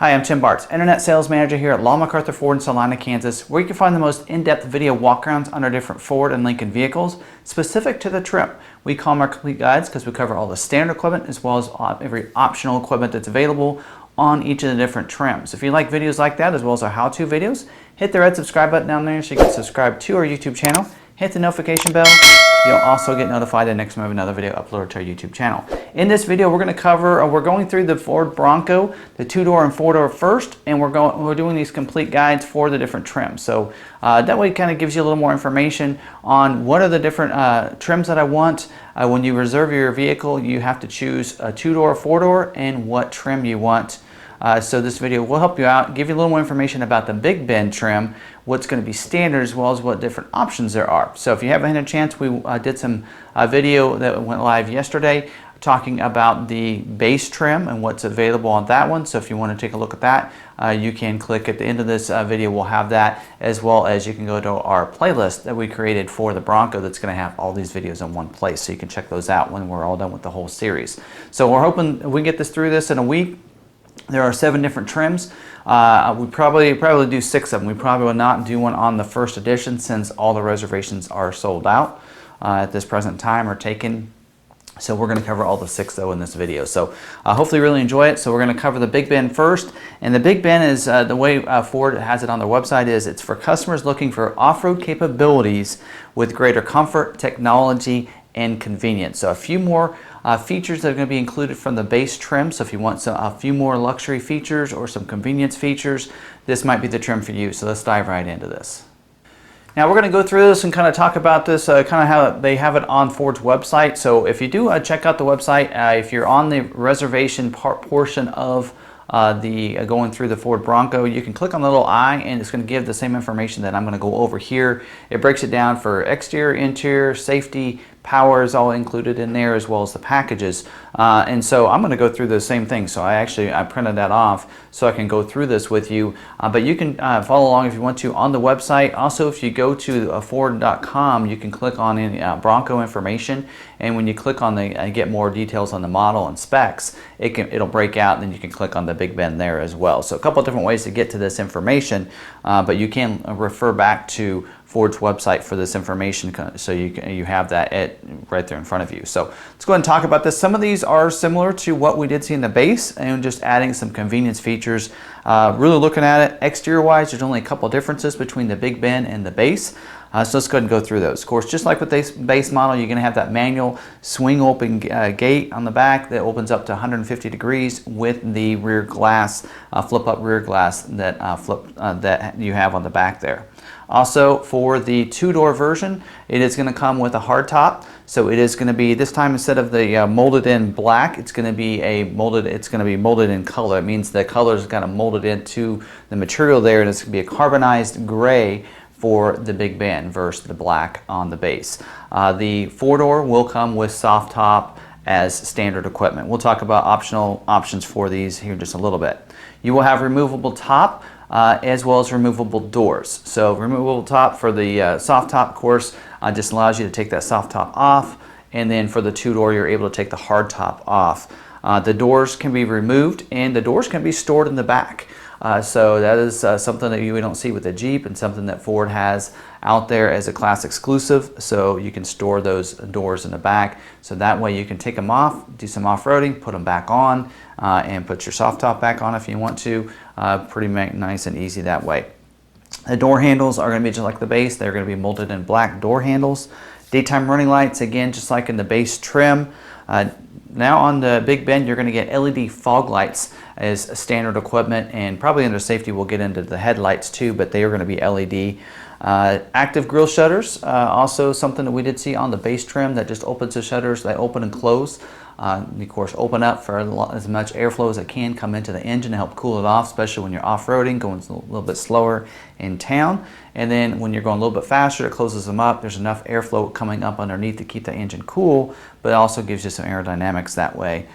Hi, I'm Tim Bartz, Internet Sales Manager here at Long McArthur Ford in Salina, Kansas, where you can find the most in-depth video walkarounds on our different Ford and Lincoln vehicles specific to the trim. We call them our complete guides because we cover all the standard equipment as well as every optional equipment that's available on each of the different trims. If you like videos like that as well as our how-to videos, hit the red subscribe button down there so you can subscribe to our YouTube channel. Hit the notification bell. You'll also get notified the next time we have another video uploaded to our YouTube channel. In this video, we're going to cover, we're going through the Ford Bronco, the 2-door and 4-door first, and we're doing these complete guides for the different trims. So that way it kind of gives you a little more information on what are the different trims that I want. When you reserve your vehicle, you have to choose a 2-door, 4-door, and what trim you want. So this video will help you out, give you a little more information about the Big Bend trim, what's going to be standard as well as what different options there are. So if you haven't had a chance, we did some video that went live yesterday talking about the base trim and what's available on that one. So if you want to take a look at that, you can click at the end of this video. We'll have that, as well as you can go to our playlist that we created for the Bronco that's going to have all these videos in one place. So you can check those out when we're all done with the whole series. So we're hoping we can get through this in a week. There are 7 different trims. We probably do 6 of them. We probably will not do one on the first edition since all the reservations are sold out at this present time or taken. So we're going to cover all the 6 though in this video. So hopefully you really enjoy it. So we're going to cover the Big Bend first. And the Big Bend is the way Ford has it on their website is it's for customers looking for off-road capabilities with greater comfort, technology, and convenience. So a few more features that are going to be included from the base trim. So if you want a few more luxury features or some convenience features, this might be the trim for you. So let's dive right into this. Now we're going to go through this and kind of talk about this, kind of how they have it on Ford's website. So if you do check out the website, if you're on the reservation portion of going through the Ford Bronco, you can click on the little eye and it's going to give the same information that I'm going to go over here. It breaks it down for exterior, interior, safety, power is all included in there, as well as the packages. And so I'm going to go through the same thing. So I printed that off so I can go through this with you. But you can follow along if you want to on the website. Also, if you go to Ford.com, you can click on any Bronco information. And when you click on get more details on the model and specs, it'll break out, and then you can click on the Big Bend there as well. So a couple of different ways to get to this information, but you can refer back to Ford's website for this information, so you have that right there in front of you. So let's go ahead and talk about this. Some of these are similar to what we did see in the base, and just adding some convenience features. Really looking at it exterior wise, there's only a couple differences between the Big Bend and the base. So let's go ahead and go through those. Of course, just like with this base model, you're going to have that manual swing open gate on the back that opens up to 150 degrees with the rear glass, flip up rear glass that that you have on the back there. Also, for the 2-door version, it is going to come with a hard top. So it is going to be, this time instead of the molded in black, it's going to be molded in color. It means the color is kind of molded into the material there, and it's going to be a carbonized gray for the Big Bend versus the black on the base. The 4-door will come with soft top as standard equipment. We'll talk about optional options for these here in just a little bit. You will have removable top as well as removable doors. So removable top for the soft top, of course, just allows you to take that soft top off, and then for the 2-door, you're able to take the hard top off. The doors can be removed, and the doors can be stored in the back. So that is something that we don't see with the Jeep, and something that Ford has out there as a class exclusive. So you can store those doors in the back. So that way you can take them off, do some off-roading, put them back on, and put your soft top back on if you want to. Pretty nice and easy that way. The door handles are going to be just like the base. They're going to be molded in black door handles. Daytime running lights, again, just like in the base trim. Now on the Big Bend, you're going to get LED fog lights as standard equipment, and probably under safety we'll get into the headlights too, but they are going to be LED. Active grille shutters, also something that we did see on the base trim that just opens the shutters. They open and close. Of course, open up for as much airflow as it can come into the engine to help cool it off, especially when you're off-roading, going a little bit slower in town. And then when you're going a little bit faster, it closes them up. There's enough airflow coming up underneath to keep the engine cool, but it also gives you some aerodynamics that way.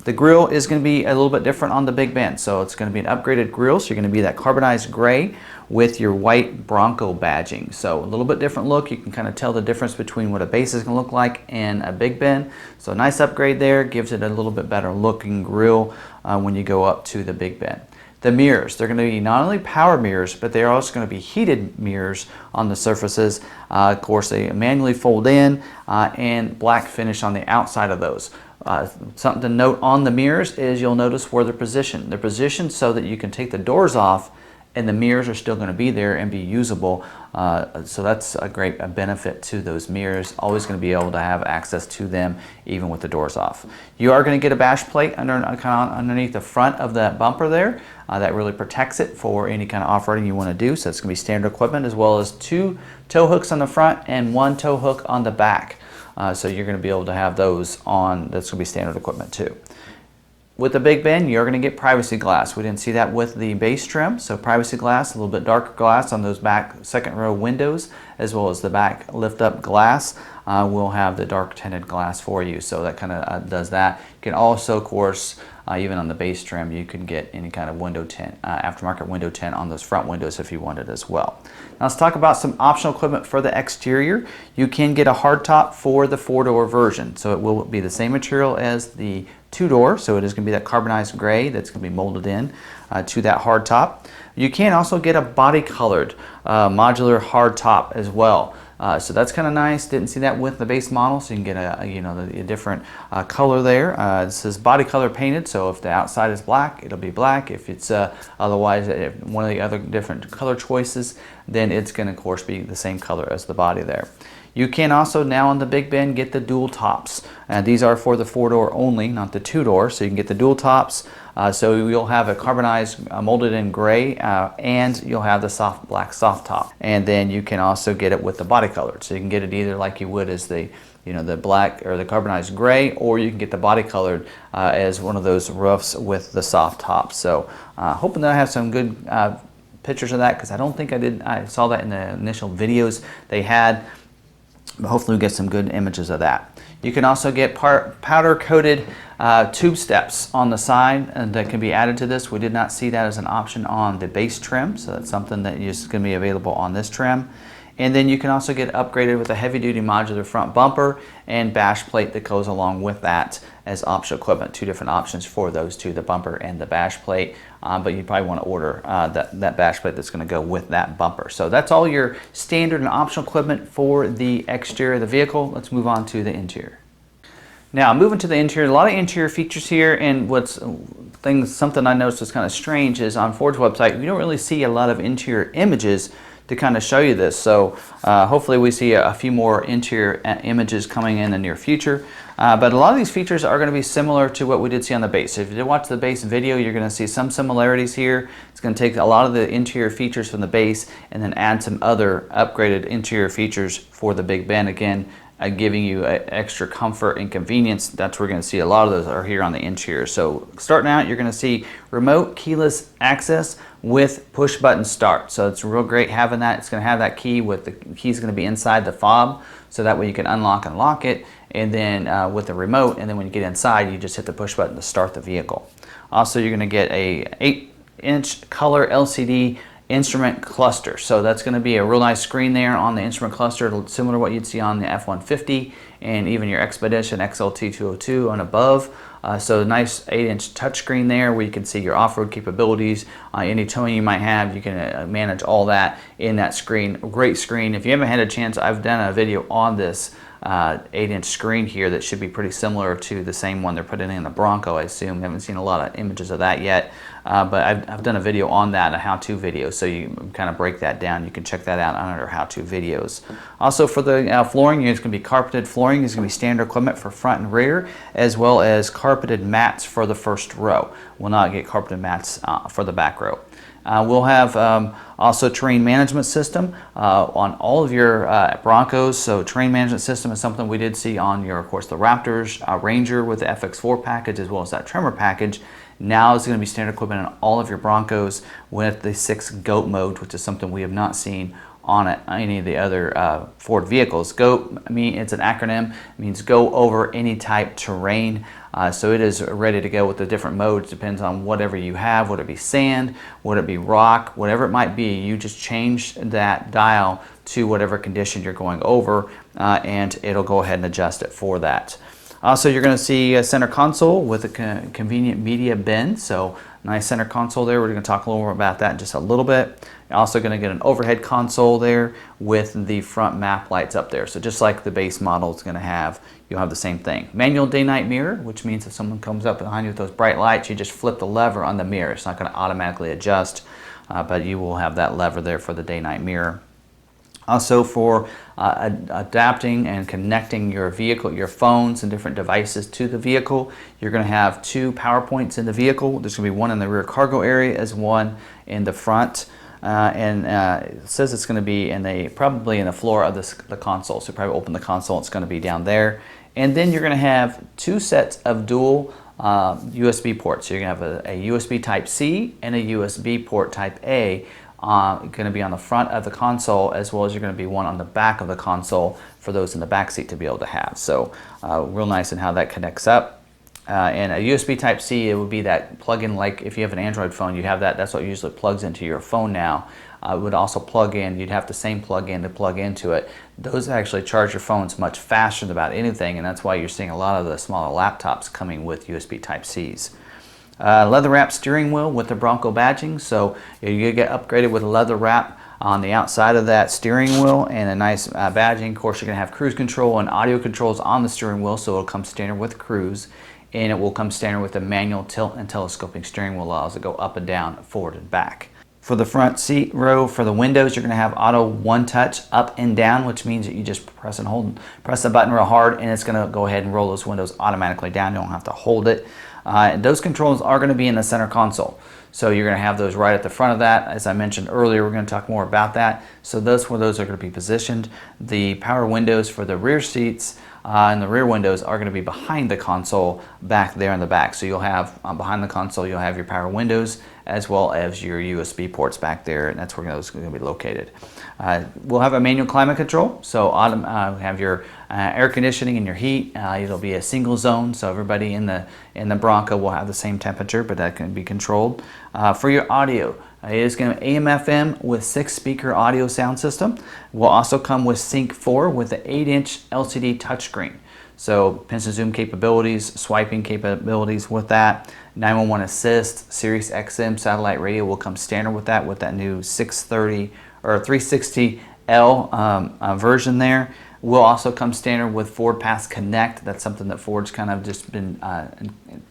The grille is going to be a little bit different on the Big Bend, so it's going to be an upgraded grille. So you're going to be that carbonized gray with your white Bronco badging. So a little bit different look. You can kind of tell the difference between what a base is going to look like and a Big Bend. So a nice upgrade there, gives it a little bit better looking grille when you go up to the Big Bend. The mirrors, they're going to be not only power mirrors, but they're also going to be heated mirrors on the surfaces. Of course, they manually fold in and black finish on the outside of those. Something to note on the mirrors is you'll notice where they're positioned. They're positioned so that you can take the doors off and the mirrors are still going to be there and be usable. So that's a great benefit to those mirrors. Always going to be able to have access to them even with the doors off. You are going to get a bash plate underneath the front of that bumper there. That really protects it for any kind of off-roading you want to do. So it's going to be standard equipment, as well as 2 tow hooks on the front and 1 tow hook on the back. So you're going to be able to have those on. That's going to be standard equipment too. With the Big Bend, you're going to get privacy glass. We didn't see that with the base trim, so privacy glass, a little bit darker glass on those back second row windows, as well as the back lift-up glass. We'll have the dark tinted glass for you, so that kind of does that. You can also, of course, even on the base trim, you can get any kind of window tint, aftermarket window tint on those front windows if you wanted as well. Now let's talk about some optional equipment for the exterior. You can get a hardtop for the 4-door version, so it will be the same material as the 2-door, so it is going to be that carbonized gray that's going to be molded in to that hardtop. You can also get a body colored modular hardtop as well. So that's kind of nice. Didn't see that with the base model, so you can get a different color there. This is body color painted, so if the outside is black, it'll be black. If it's otherwise one of the other different color choices, then it's going to, of course, be the same color as the body there. You can also now on the Big Bend get the dual tops. These are for the 4-door only, not the 2-door, so you can get the dual tops. So you'll have a carbonized molded in gray and you'll have the soft black soft top. And then you can also get it with the body colored. So you can get it either like you would as the the black or the carbonized gray, or you can get the body colored as one of those roofs with the soft top. So hoping that I have some good pictures of that, because I don't think I saw that in the initial videos they had. But hopefully we get some good images of that. You can also get powder coated tube steps on the side that can be added to this. We did not see that as an option on the base trim, so that's something that is going to be available on this trim. And then you can also get upgraded with a heavy-duty modular front bumper and bash plate that goes along with that as optional equipment. 2 different options for those two, the bumper and the bash plate. But you probably want to order that bash plate that's going to go with that bumper. So that's all your standard and optional equipment for the exterior of the vehicle. Let's move on to the interior. Now, moving to the interior, a lot of interior features here, and something I noticed was kind of strange is on Ford's website, you don't really see a lot of interior images to kind of show you this. So hopefully we see a few more interior images coming in the near future. But a lot of these features are going to be similar to what we did see on the base. If you did watch the base video, you're going to see some similarities here. It's going to take a lot of the interior features from the base and then add some other upgraded interior features for the Big Bend. Again, giving you extra comfort and convenience. That's where we're going to see a lot of those are here on the interior. So starting out, you're going to see remote keyless access with push button start. So it's real great having that. It's going to have that key with the keys going to be inside the fob, so that way you can unlock and lock it, and then with the remote, and then when you get inside, you just hit the push button to start the vehicle. Also, you're going to get a 8-inch color LCD instrument cluster. So that's going to be a real nice screen there on the instrument cluster, similar to what you'd see on the F-150 and even your Expedition XLT 202 and above. So nice 8-inch touchscreen there where you can see your off-road capabilities, any towing you might have. You can manage all that in that screen. Great screen. If you haven't had a chance, I've done a video on this 8-inch screen here that should be pretty similar to the same one they're putting in the Bronco, I assume. Haven't seen a lot of images of that yet, but I've done a video on that, a how-to video, so you kind of break that down. You can check that out under how-to videos. Also for the flooring, it's going to be carpeted flooring. It's going to be standard equipment for front and rear, as well as carpeted mats for the first row. We'll not get carpeted mats for the back row. We'll have also terrain management system on all of your Broncos. So terrain management system is something we did see on your, of course, the Raptors, Ranger with the FX4 package, as well as that Tremor package. Now it's going to be standard equipment on all of your Broncos with the 6 GO.A.T mode, which is something we have not seen on any of the other Ford vehicles. GO.A.T, it's an acronym, it means go over any type terrain. So it is ready to go with the different modes. Depends on whatever you have, would it be sand, would it be rock, whatever it might be. You just change that dial to whatever condition you're going over, and it'll go ahead and adjust it for that. Also, you're going to see a center console with a convenient media bin. So nice center console there. We're going to talk a little more about that in just a little bit. You're also going to get an overhead console there with the front map lights up there. So just like the base model is going to have, you'll have the same thing. Manual day-night mirror, which means if someone comes up behind you with those bright lights, you just flip the lever on the mirror. It's not going to automatically adjust, but you will have that lever there for the day-night mirror. Also for adapting and connecting your vehicle, your phones and different devices to the vehicle, you're going to have 2 power points in the vehicle. There's going to be one in the rear cargo area as one in the front. It says it's going to be probably in the floor of the console. So probably open the console, it's going to be down there. And then you're going to have 2 sets of dual USB ports. So you're going to have a USB Type-C and a USB port Type-A. Going to be on the front of the console, as well as you're going to be one on the back of the console for those in the back seat to be able to have. So real nice in how that connects up. And a USB Type-C, it would be that plug-in, like if you have an Android phone, you have that. That's what usually plugs into your phone now. It would also plug in. You'd have the same plug-in to plug into it. Those actually charge your phones much faster than about anything, and that's why you're seeing a lot of the smaller laptops coming with USB Type-Cs. Leather wrap steering wheel with the Bronco badging, so you get upgraded with a leather wrap on the outside of that steering wheel and a nice badging. Of course, you're going to have cruise control and audio controls on the steering wheel, so it'll come standard with cruise, and it will come standard with the manual tilt and telescoping steering wheel, allows it to go up and down, forward and back. For the front seat row, for the windows, you're going to have auto one-touch up and down, which means that you just press the button real hard, and it's going to go ahead and roll those windows automatically down. You don't have to hold it. Those controls are going to be in the center console. So you're going to have those right at the front of that. As I mentioned earlier, we're going to talk more about that. So those where those are going to be positioned. The power windows for the rear seats and the rear windows are going to be behind the console back there in the back. So you'll have behind the console, you'll have your power windows as well as your USB ports back there, and that's where those are going to be located. We'll have a manual climate control, so have your air conditioning and your heat. It'll be a single zone, so everybody in the Bronco will have the same temperature, but that can be controlled. For your audio, it is going to AM/FM with 6-speaker audio sound system. Will also come with Sync 4 with the 8-inch LCD touchscreen. So pinch and zoom capabilities, swiping capabilities with that. 911 assist, Sirius XM satellite radio will come standard with that new 630 or 360L version there. Will also come standard with Ford Pass Connect. That's something that Ford's kind of just been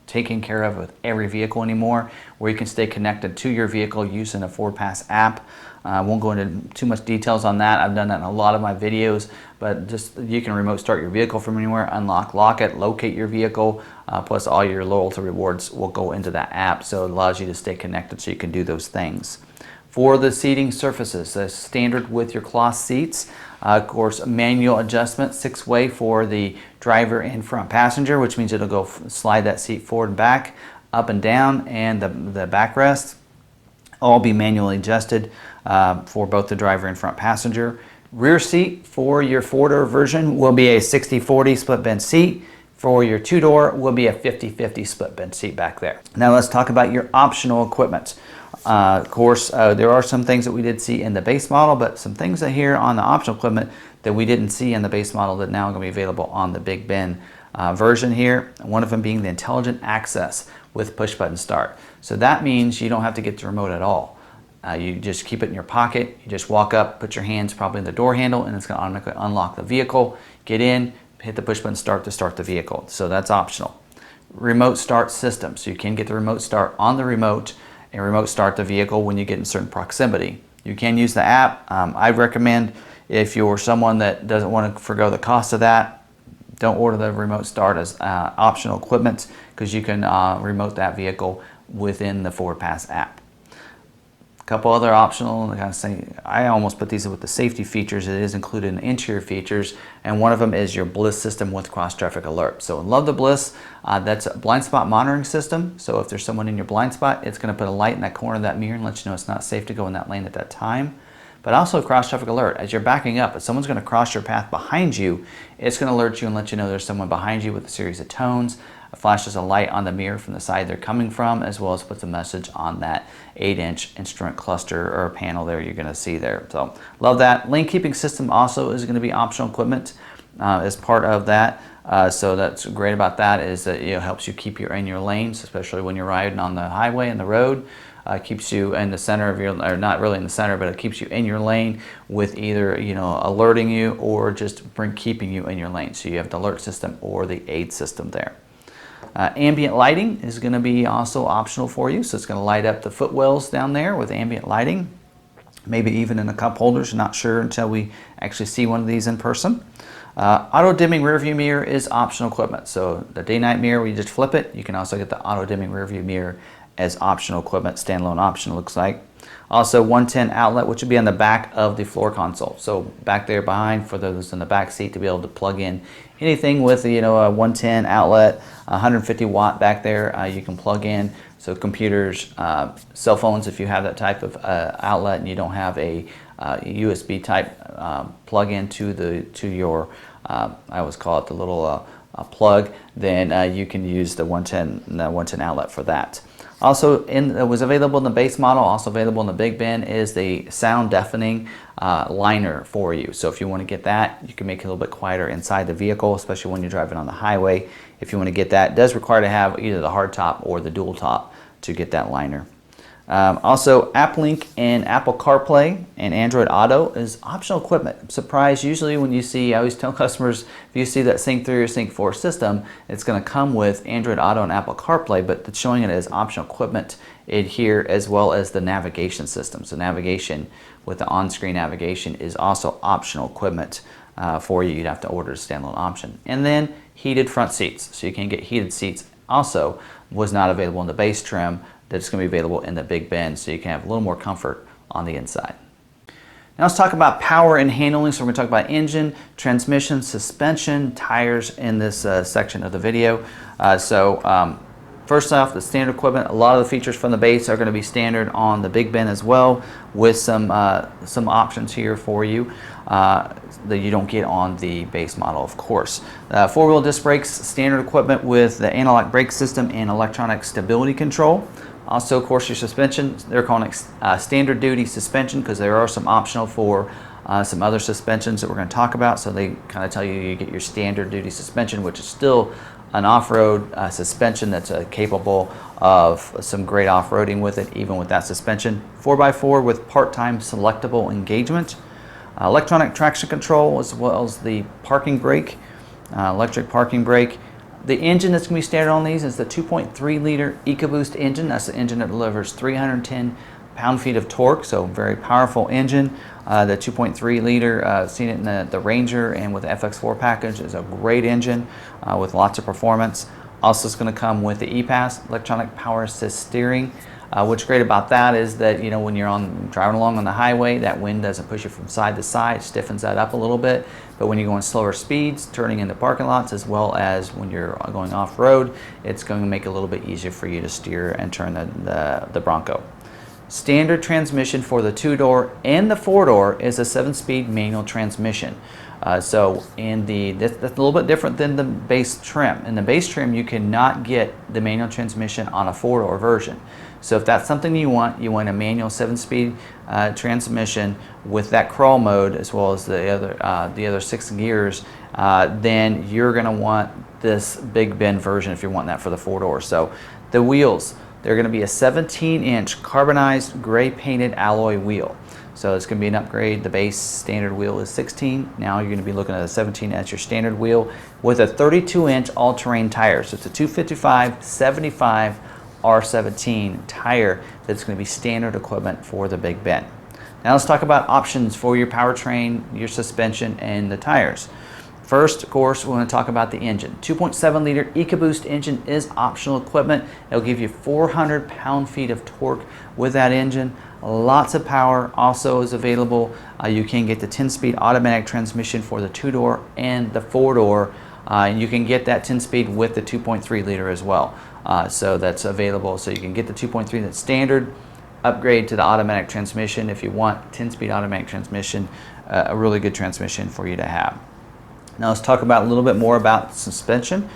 taking care of with every vehicle anymore, where you can stay connected to your vehicle using a Ford Pass app. I won't go into too much details on that. I've done that in a lot of my videos, but just you can remote start your vehicle from anywhere, unlock, lock it, locate your vehicle, plus all your loyalty rewards will go into that app, so it allows you to stay connected so you can do those things. For the seating surfaces, the standard with your cloth seats. Of course, manual adjustment, 6-way for the driver and front passenger, which means it'll go slide that seat forward and back, up and down, and the backrest all be manually adjusted for both the driver and front passenger. Rear seat for your 4-door version will be a 60/40 split bench seat. For your 2-door will be a 50/50 split bench seat back there. Now let's talk about your optional equipment. Of course, there are some things that we did see in the base model, but some things that here on the optional equipment that we didn't see in the base model that now are going to be available on the Big Ben version here. One of them being the intelligent access with push button start. So that means you don't have to get the remote at all. You just keep it in your pocket. You just walk up, put your hands probably in the door handle, and it's going to automatically unlock the vehicle. Get in, hit the push button start to start the vehicle. So that's optional. Remote start system. So you can get the remote start on the remote and remote start the vehicle when you get in certain proximity. You can use the app. I recommend if you're someone that doesn't want to forgo the cost of that, don't order the remote start as optional equipment, because you can remote that vehicle within the Ford Pass app. A couple other optional, I almost put these with the safety features. It is included in interior features, and one of them is your Bliss system with cross traffic alert. So love the Bliss. That's a blind spot monitoring system. So if there's someone in your blind spot, it's going to put a light in that corner of that mirror and let you know it's not safe to go in that lane at that time. But also cross traffic alert. As you're backing up, if someone's going to cross your path behind you, it's going to alert you and let you know there's someone behind you with a series of tones. It flashes a light on the mirror from the side they're coming from, as well as puts a message on that 8-inch instrument cluster or panel there you're going to see there. So love that. Lane keeping system also is going to be optional equipment as part of that. So that's great about that is that it helps you keep you in your lanes, especially when you're riding on the highway and the road. Keeps you in the center of your, or not really in the center, but it keeps you in your lane with either, alerting you or just keeping you in your lane. So you have the alert system or the aid system there. Ambient lighting is going to be also optional for you. So it's going to light up the footwells down there with ambient lighting, maybe even in the cup holders. Not sure until we actually see one of these in person. Auto dimming rear view mirror is optional equipment. So the day-night mirror, we just flip it. You can also get the auto dimming rear view mirror as optional equipment, standalone option looks like. Also 110 outlet, which would be on the back of the floor console. So back there behind for those in the back seat to be able to plug in anything with a 110 outlet, 150 watt back there you can plug in. So computers, cell phones, if you have that type of outlet and you don't have a USB type plug-in to your, I always call it the little plug, then you can use the 110 outlet for that. Also, it was available in the base model, also available in the Big Ben, is the sound deafening liner for you. So if you want to get that, you can make it a little bit quieter inside the vehicle, especially when you're driving on the highway. If you want to get that, it does require to have either the hard top or the dual top to get that liner. Also, AppLink and Apple CarPlay and Android Auto is optional equipment. I'm surprised usually when you see, I always tell customers, if you see that Sync 3 or Sync 4 system, it's going to come with Android Auto and Apple CarPlay, but it's showing it as optional equipment in here, as well as the navigation system. So navigation with the on-screen navigation is also optional equipment for you. You'd have to order a standalone option. And then heated front seats. So you can get heated seats. Also was not available in the base trim. That's going to be available in the Big Ben, so you can have a little more comfort on the inside. Now let's talk about power and handling. So we're going to talk about engine, transmission, suspension, tires in this section of the video. First off, the standard equipment. A lot of the features from the base are going to be standard on the Big Ben as well, with some options here for you that you don't get on the base model, of course. Four-wheel disc brakes, standard equipment with the analog brake system and electronic stability control. Also, of course, your suspension, they're calling it standard duty suspension because there are some optional for some other suspensions that we're going to talk about. So they kind of tell you you get your standard duty suspension, which is still an off-road suspension that's capable of some great off-roading with it, even with that suspension. 4x4 with part-time selectable engagement. Electronic traction control, as well as the parking brake, electric parking brake. The engine that's going to be standard on these is the 2.3 liter EcoBoost engine. That's the engine that delivers 310 pound-feet of torque, so very powerful engine. The 2.3 liter, seen it in the Ranger and with the FX4 package, is a great engine with lots of performance. Also, it's going to come with the ePass, electronic power assist steering. What's great about that is that when you're driving along on the highway, that wind doesn't push you from side to side, it stiffens that up a little bit. But when you're going slower speeds, turning into parking lots, as well as when you're going off-road, it's going to make it a little bit easier for you to steer and turn the Bronco. Standard transmission for the 2-door and the 4-door is a 7-speed manual transmission. That's a little bit different than the base trim. In the base trim, you cannot get the manual transmission on a 4-door version. So if that's something you want a manual 7-speed transmission with that crawl mode, as well as the other 6 gears, then you're going to want this Big Ben version if you're wanting that for the 4-door. So the wheels, they're going to be a 17-inch carbonized gray painted alloy wheel. So it's going to be an upgrade. The base standard wheel is 16. Now you're going to be looking at a 17 as your standard wheel with a 32-inch all-terrain tire. So it's a 255/75 R17 tire that's going to be standard equipment for the Big Ben. Now let's talk about options for your powertrain, your suspension, and the tires. First, of course, we're going to talk about the engine. 2.7 liter EcoBoost engine is optional equipment. It'll give you 400 pound-feet of torque with that engine. Lots of power also is available. You can get the 10-speed automatic transmission for the 2-door and the 4-door. And you can get that 10-speed with the 2.3 liter as well. So that's available. So you can get the 2.3 that's standard, upgrade to the automatic transmission if you want 10-speed automatic transmission, a really good transmission for you to have. Now let's talk about a little bit more about suspension.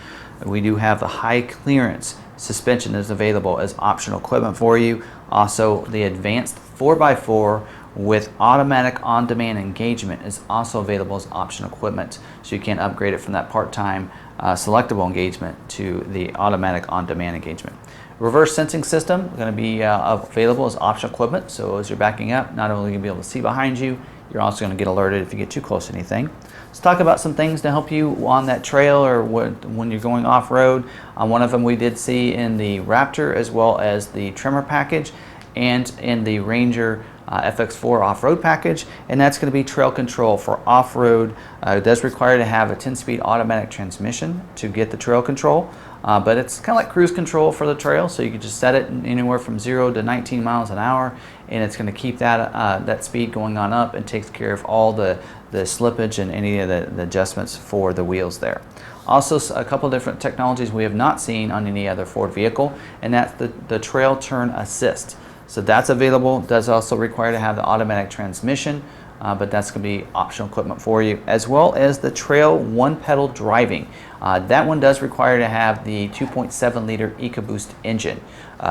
We do have the high clearance suspension that's available as optional equipment for you. Also, the advanced 4x4 with automatic on-demand engagement is also available as optional equipment. So you can upgrade it from that part-time selectable engagement to the automatic on-demand engagement. Reverse sensing system going to be available as optional equipment. So as you're backing up, not only are you going to be able to see behind you, you're also going to get alerted if you get too close to anything. Let's talk about some things to help you on that trail or when you're going off-road. One of them we did see in the Raptor as well as the Tremor package and in the Ranger FX4 off-road package, and that's going to be trail control for off-road. It does require to have a 10-speed automatic transmission to get the trail control, but it's kind of like cruise control for the trail, so you can just set it anywhere from 0 to 19 miles an hour, and it's going to keep that that speed going on up and takes care of all the slippage and any of the adjustments for the wheels there. Also, a couple different technologies we have not seen on any other Ford vehicle, and that's the trail turn assist. So that's available. It does also require to have the automatic transmission, but that's going to be optional equipment for you, as well as the trail one-pedal driving. That one does require to have the 2.7 liter EcoBoost engine.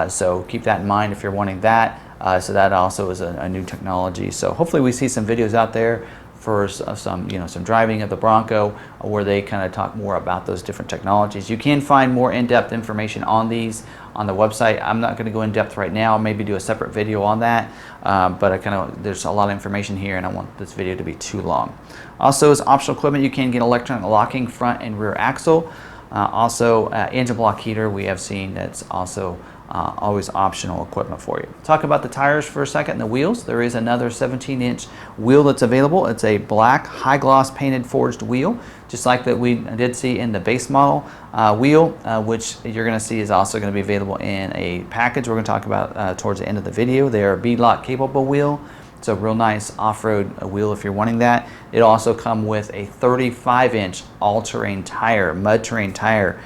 So keep that in mind if you're wanting that. So that also is a new technology. So hopefully we see some videos out there for some driving of the Bronco where they kind of talk more about those different technologies. You can find more in-depth information on these on the website. I'm not going to go in depth right now, maybe do a separate video on that, but there's a lot of information here and I want this video to be too long. Also, as optional equipment, you can get electronic locking front and rear axle. Also, engine block heater we have seen that's also always optional equipment for you. Talk about the tires for a second and the wheels. There is another 17-inch wheel that's available. It's a black high gloss painted forged wheel, just like that we did see in the base model wheel, which you're going to see is also going to be available in a package we're going to talk about towards the end of the video. They are beadlock capable wheel. It's a real nice off-road wheel if you're wanting that. It also comes with a 35-inch all-terrain tire, mud terrain tire.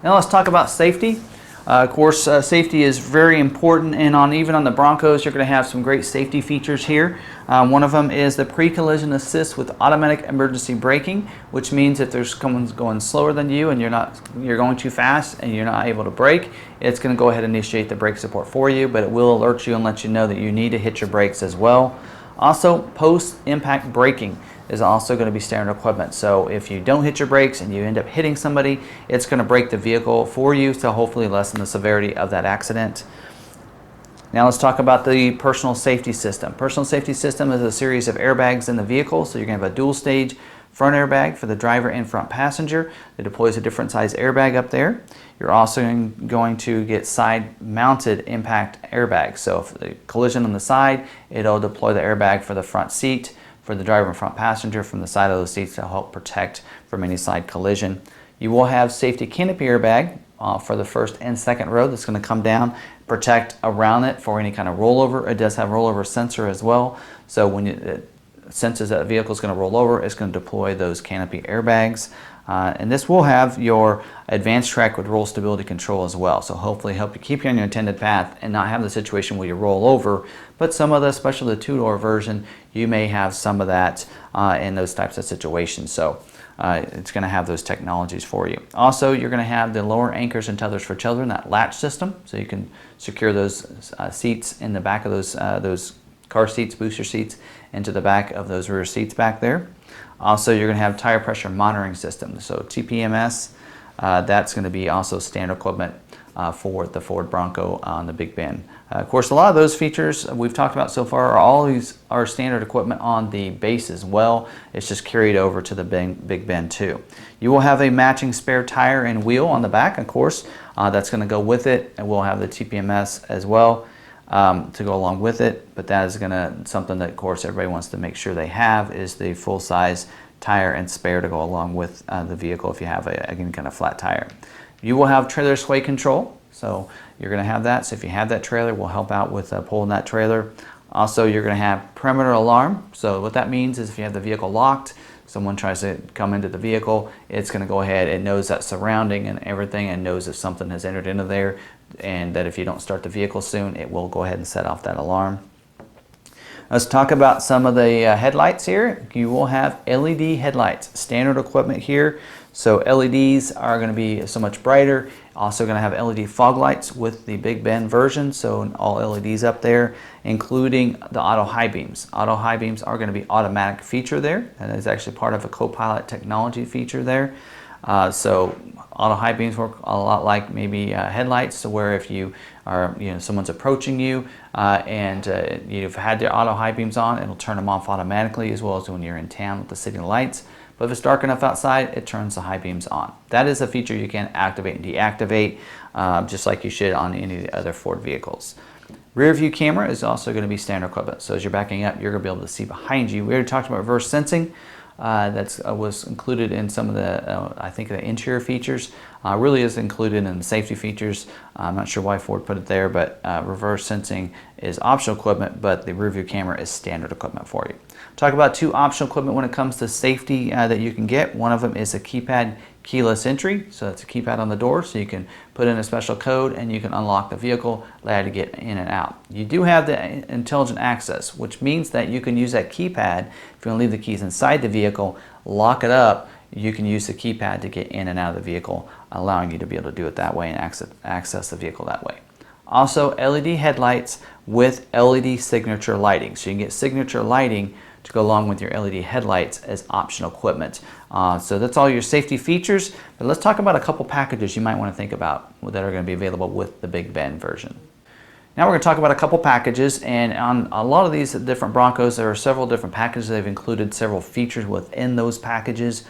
Now let's talk about safety. Of course, safety is very important, and even on the Broncos, you're going to have some great safety features here. One of them is the pre-collision assist with automatic emergency braking, which means if there's someone going slower than you and you're going too fast and you're not able to brake, it's going to go ahead and initiate the brake support for you, but it will alert you and let you know that you need to hit your brakes as well. Also, post-impact braking is also going to be standard equipment. So if you don't hit your brakes and you end up hitting somebody, it's going to brake the vehicle for you to hopefully lessen the severity of that accident. Now let's talk about the personal safety system. Personal safety system is a series of airbags in the vehicle. So you're going to have a dual stage front airbag for the driver and front passenger. It deploys a different size airbag up there. You're also going to get side mounted impact airbags. So if the collision on the side, it'll deploy the airbag for the front seat, for the driver and front passenger from the side of those seats to help protect from any side collision. You will have safety canopy airbag for the first and second row that's going to come down, protect around it for any kind of rollover. It does have rollover sensor as well. So when it senses that the vehicle is going to roll over, it's going to deploy those canopy airbags. And this will have your advanced track with roll stability control as well. So hopefully help you keep you on your intended path and not have the situation where you roll over. But some of the, especially the two-door version, you may have some of that in those types of situations. So it's going to have those technologies for you. Also, you're going to have the lower anchors and tethers for children, that latch system. So you can secure those seats in the back of those car seats, booster seats, into the back of those rear seats back there. Also, you're going to have tire pressure monitoring system. So TPMS, that's going to be also standard equipment for the Ford Bronco on the Big Bend. Of course, a lot of those features we've talked about so far are always our standard equipment on the base as well. It's just carried over to the Big Bend too. You will have a matching spare tire and wheel on the back, of course. That's going to go with it, and we'll have the TPMS as well to go along with it. But that is something that, of course, everybody wants to make sure they have is the full-size tire and spare to go along with the vehicle if you have any kind of flat tire. You will have trailer sway control, so you're going to have that. So if you have that trailer, we'll help out with pulling that trailer. Also, you're going to have perimeter alarm. So what that means is if you have the vehicle locked, someone tries to come into the vehicle, it's going to go ahead, it knows that surrounding and everything and knows if something has entered into there, and that if you don't start the vehicle soon, it will go ahead and set off that alarm. Let's talk about some of the headlights here. You will have LED headlights, standard equipment here. So LEDs are going to be so much brighter. Also going to have LED fog lights with the Big Bend version, so all LEDs up there, including the auto high beams. Auto high beams are going to be automatic feature there, and it's actually part of a co-pilot technology feature there. So auto high beams work a lot like maybe headlights, so where if you are, someone's approaching you and you've had the auto high beams on, it'll turn them off automatically, as well as when you're in town with the city lights. But if it's dark enough outside, it turns the high beams on. That is a feature you can activate and deactivate, just like you should on any of the other Ford vehicles. Rear view camera is also going to be standard equipment. So as you're backing up, you're going to be able to see behind you. We already talked about reverse sensing. That was included in some of the, I think, the interior features. Really is included in the safety features. I'm not sure why Ford put it there, but reverse sensing is optional equipment, but the rear view camera is standard equipment for you. Talk about two optional equipment when it comes to safety that you can get. One of them is a keypad keyless entry. So that's a keypad on the door, so you can put in a special code and you can unlock the vehicle, allow you to get in and out. You do have the intelligent access, which means that you can use that keypad. If you want to leave the keys inside the vehicle, lock it up, you can use the keypad to get in and out of the vehicle, allowing you to be able to do it that way and access the vehicle that way. Also, LED headlights with LED signature lighting. So you can get signature lighting to go along with your LED headlights as optional equipment. So that's all your safety features, but let's talk about a couple packages you might want to think about that are going to be available with the Big Ben version. Now we're going to talk about a couple packages, and on a lot of these different Broncos, there are several different packages. They've included several features within those packages.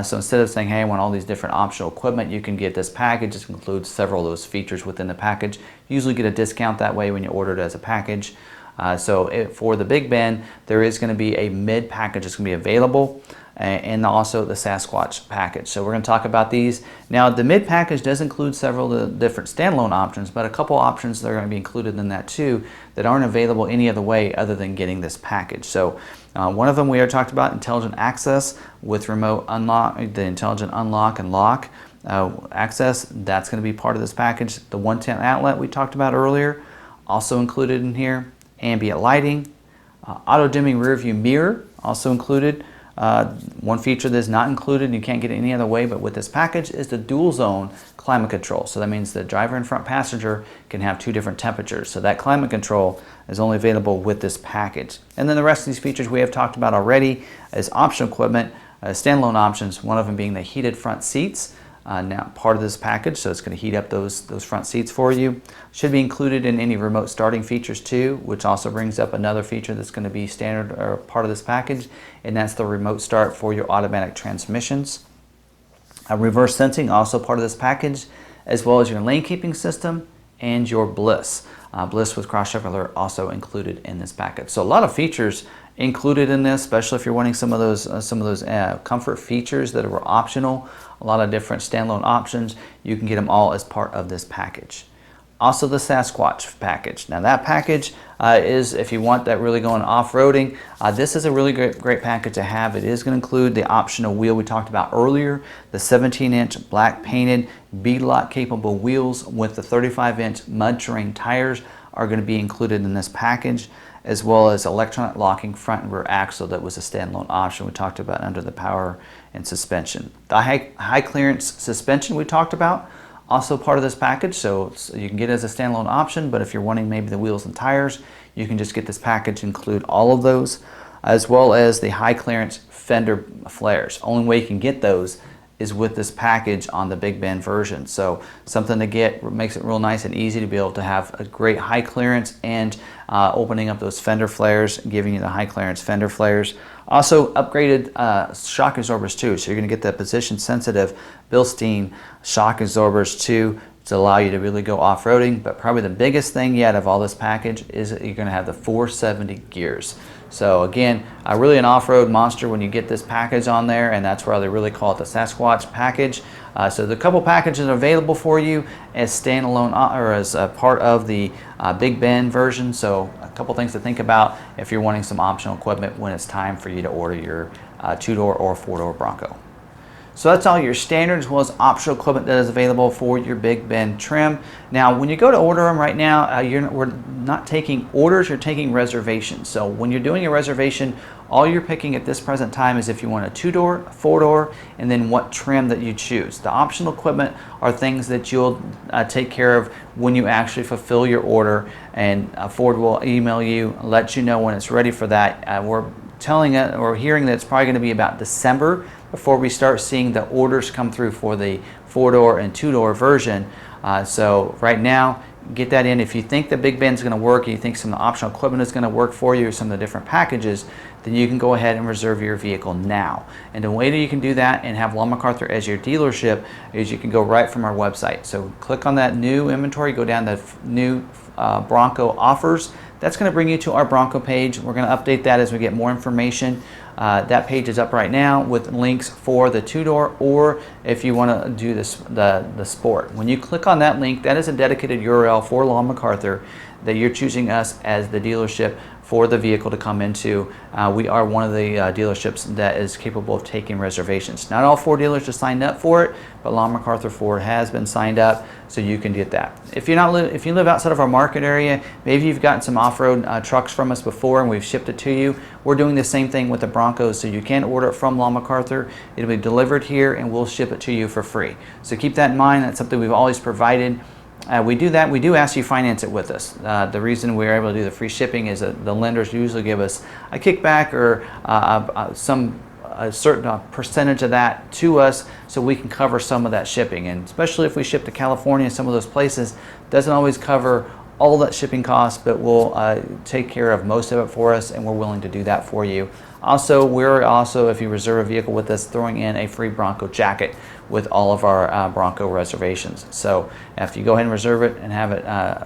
So instead of saying, hey, I want all these different optional equipment, you can get this package. It includes several of those features within the package. You usually get a discount that way when you order it as a package. For the Big Ben, there is going to be a mid package that's going to be available, and also the Sasquatch package. So we're going to talk about these. Now, the mid package does include several of the different standalone options, but a couple options that are going to be included in that too that aren't available any other way other than getting this package. So one of them we already talked about, intelligent access with remote unlock, the intelligent unlock and lock access. That's going to be part of this package. The 110 outlet we talked about earlier, also included in here. Ambient lighting, auto dimming rear view mirror, also included. One feature that is not included, and you can't get it any other way but with this package, is the dual zone climate control. So that means the driver and front passenger can have two different temperatures. So that climate control is only available with this package. And then the rest of these features we have talked about already as optional equipment, standalone options, one of them being the heated front seats. Now part of this package, so it's going to heat up those front seats for you. Should be included in any remote starting features too, which also brings up another feature that's going to be standard or part of this package, and that's the remote start for your automatic transmissions. Reverse sensing, also part of this package, as well as your lane keeping system and your bliss. Bliss with cross check alert also included in this package. So a lot of features included in this, especially if you're wanting some of those comfort features that were optional. A lot of different standalone options. You can get them all as part of this package. Also the Sasquatch package. Now that package is if you want that really going off-roading. This is a really great package to have. It is going to include the optional wheel we talked about earlier, the 17-inch black painted bead-lock capable wheels with the 35-inch mud terrain tires are going to be included in this package, as well as electronic locking front and rear axle that was a standalone option we talked about under the power and suspension. The high clearance suspension we talked about, also part of this package, so you can get it as a standalone option, but if you're wanting maybe the wheels and tires, you can just get this package, include all of those, as well as the high clearance fender flares. Only way you can get those is with this package on the Big Ben version. So something to get, makes it real nice and easy to be able to have a great high clearance and opening up those fender flares, giving you the high clearance fender flares. Also upgraded shock absorbers too. So you're going to get the position sensitive Bilstein shock absorbers too to allow you to really go off-roading. But probably the biggest thing yet of all this package is that you're going to have the 470 gears. So again, really an off-road monster when you get this package on there, and that's why they really call it the Sasquatch package. So the couple packages are available for you as standalone or as a part of the Big Ben version. So a couple things to think about if you're wanting some optional equipment when it's time for you to order your two-door or four-door Bronco. So that's all your standard as well as optional equipment that is available for your Big Ben trim. Now, when you go to order them right now, we're not taking orders, you're taking reservations. So when you're doing a reservation, all you're picking at this present time is if you want a two-door, a four-door, and then what trim that you choose. The optional equipment are things that you'll take care of when you actually fulfill your order, and Ford will email you, let you know when it's ready for that. We're telling it or hearing that it's probably going to be about December before we start seeing the orders come through for the 4-door and 2-door version. So right now, get that in. If you think the big bend is going to work, you think some of the optional equipment is going to work for you, or some of the different packages, then you can go ahead and reserve your vehicle now. And the way that you can do that and have Long McArthur as your dealership is you can go right from our website. So click on that new inventory, go down to new Bronco offers. That's going to bring you to our Bronco page. We're going to update that as we get more information. That page is up right now with links for the 2-door, or if you want to do this, the Sport. When you click on that link, that is a dedicated URL for Long McArthur that you're choosing us as the dealership for the vehicle to come into. We are one of the dealerships that is capable of taking reservations. Not all Ford dealers are signed up for it, but Long McArthur Ford has been signed up, so you can get that. If you live outside of our market area, maybe you've gotten some off-road trucks from us before and we've shipped it to you. We're doing the same thing with the Broncos, so you can order it from Long McArthur. It'll be delivered here and we'll ship it to you for free. So keep that in mind. That's something we've always provided. We do that. We do ask you finance it with us. The reason we're able to do the free shipping is that the lenders usually give us a kickback or a certain percentage of that to us, so we can cover some of that shipping. And especially if we ship to California, some of those places, doesn't always cover all that shipping costs, but we'll take care of most of it for us, and we're willing to do that for you. Also, if you reserve a vehicle with us, throwing in a free Bronco jacket with all of our Bronco reservations. So if you go ahead and reserve it and have it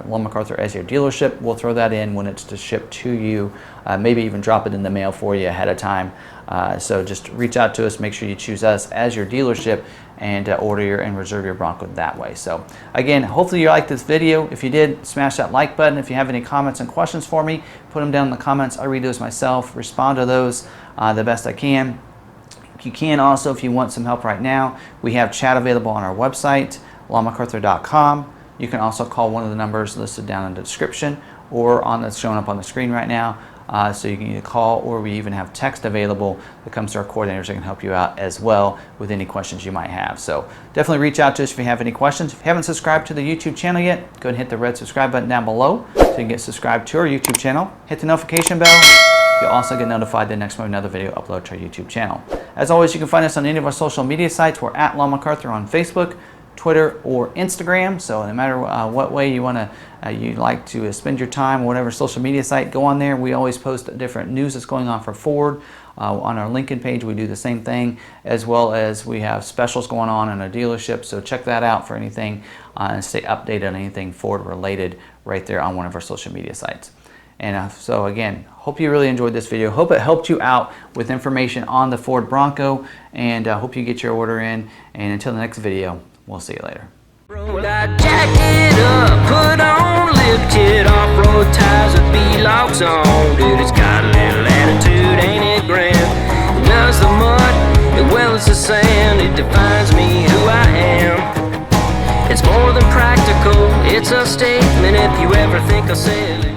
Long McArthur as your dealership, we'll throw that in when it's to ship to you, maybe even drop it in the mail for you ahead of time. So just reach out to us, make sure you choose us as your dealership, and order and reserve your Bronco that way. So again, hopefully you liked this video. If you did, smash that like button. If you have any comments and questions for me, put them down in the comments. I read those myself, respond to those the best I can. You can also, if you want some help right now, we have chat available on our website, longmcarthur.com. You can also call one of the numbers listed down in the description or that's showing up on the screen right now. So you can either call, or we even have text available that comes to our coordinators that can help you out as well with any questions you might have. So definitely reach out to us if you have any questions. If you haven't subscribed to the YouTube channel yet, go ahead and hit the red subscribe button down below so you can get subscribed to our YouTube channel. Hit the notification bell. You'll also get notified the next time another video upload to our YouTube channel. As always, you can find us on any of our social media sites. We're at Long McArthur on Facebook, Twitter, or Instagram. So no matter what way you like to spend your time, whatever social media site, go on there. We always post different news that's going on for Ford. On our Lincoln page, we do the same thing, as well as we have specials going on in our dealership. So check that out for anything and stay updated on anything Ford related right there on one of our social media sites. And so again, hope you really enjoyed this video. Hope it helped you out with information on the Ford Bronco, and hope you get your order in. And until the next video, we'll see you later. Jack it up, put on lifted off-road tires with B-locks on. Dude, it's got a little attitude, ain't it grand? It does the mud as well as the sand. It defines me who I am. It's more than practical, it's a statement if you ever think I'll sell it.